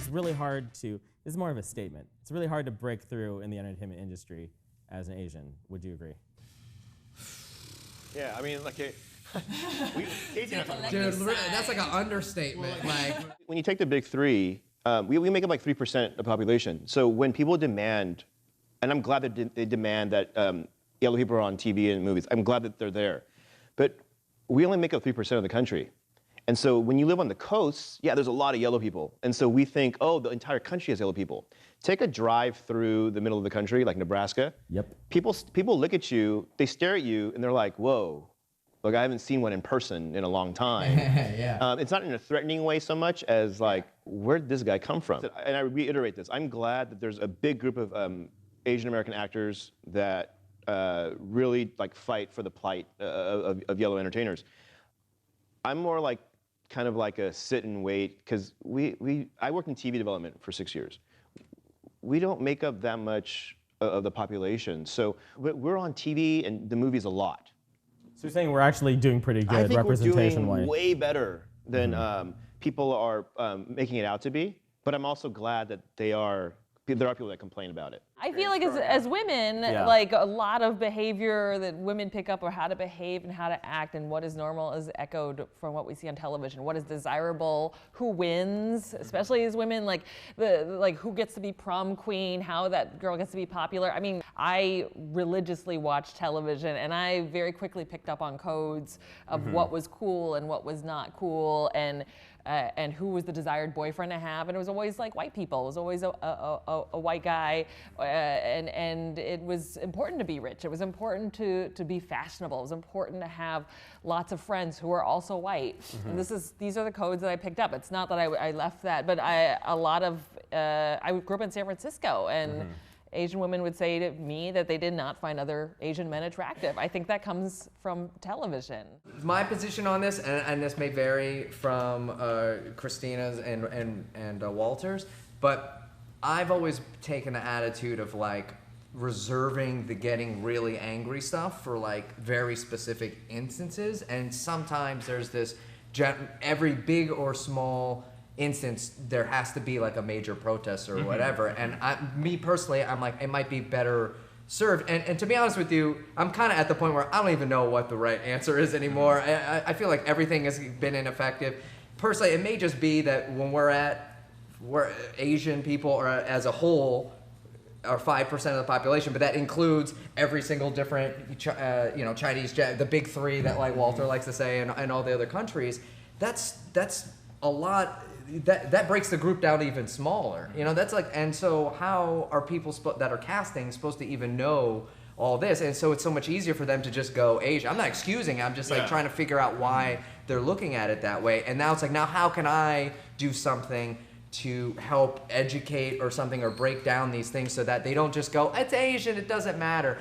it's really hard to, this is more of a statement, it's really hard to break through in the entertainment industry as an Asian. Would you agree? Yeah, I mean, like, Dude, that's like an understatement. Like, when you take the big three, we make up like 3% of the population. So when people demand, and I'm glad that they demand that yellow people are on TV and movies, I'm glad that they're there. But we only make up 3% of the country. And so when you live on the coast, yeah, there's a lot of yellow people. And so we think, oh, the entire country has yellow people. Take a drive through the middle of the country, like Nebraska. Yep. People look at you, they stare at you, and they're like, whoa. Like, I haven't seen one in person in a long time. yeah. It's not in a threatening way so much as like, where did this guy come from? And I reiterate this, I'm glad that there's a big group of Asian American actors that really like fight for the plight of yellow entertainers. I'm more like, kind of like a sit and wait, because I worked in TV development for 6 years. We don't make up that much of the population. So we're on TV and the movies a lot. So you're saying we're actually doing pretty good I think we're doing representation-wise? way better than people are making it out to be. But I'm also glad that there are people that complain about it. I feel like as women, like a lot of behavior that women pick up, or how to behave and how to act and what is normal, is echoed from what we see on television. What is desirable, who wins, especially as women, like who gets to be prom queen, how that girl gets to be popular. I mean, I religiously watch television, and I very quickly picked up on codes of what was cool and what was not cool, and who was the desired boyfriend to have, and it was always like white people. It was always a white guy, and it was important to be rich. It was important to be fashionable. It was important to have lots of friends who are also white. And these are the codes that I picked up. It's not that I left that, but I grew up in San Francisco, and Asian women would say to me that they did not find other Asian men attractive. I think that comes from television. My position on this, and this may vary from Kristina's and Walter's, but I've always taken the attitude of like reserving the getting really angry stuff for like very specific instances. And sometimes there's this, every big or small instance, there has to be like a major protest or whatever. And me personally, I'm like, it might be better served. And to be honest with you, I'm kind of at the point where I don't even know what the right answer is anymore. I feel like everything has been ineffective. Personally, it may just be that when we're Asian people, or as a whole, are 5% of the population, but that includes every single different, Chinese, the big three that like Walter likes to say, and all the other countries. That's a lot. That breaks the group down even smaller. That's like, and so how are people that are casting supposed to even know all this? And so it's so much easier for them to just go Asian. I'm not excusing, I'm just like trying to figure out why they're looking at it that way. And now it's like, now how can I do something to help educate or something, or break down these things so that they don't just go, it's Asian, it doesn't matter.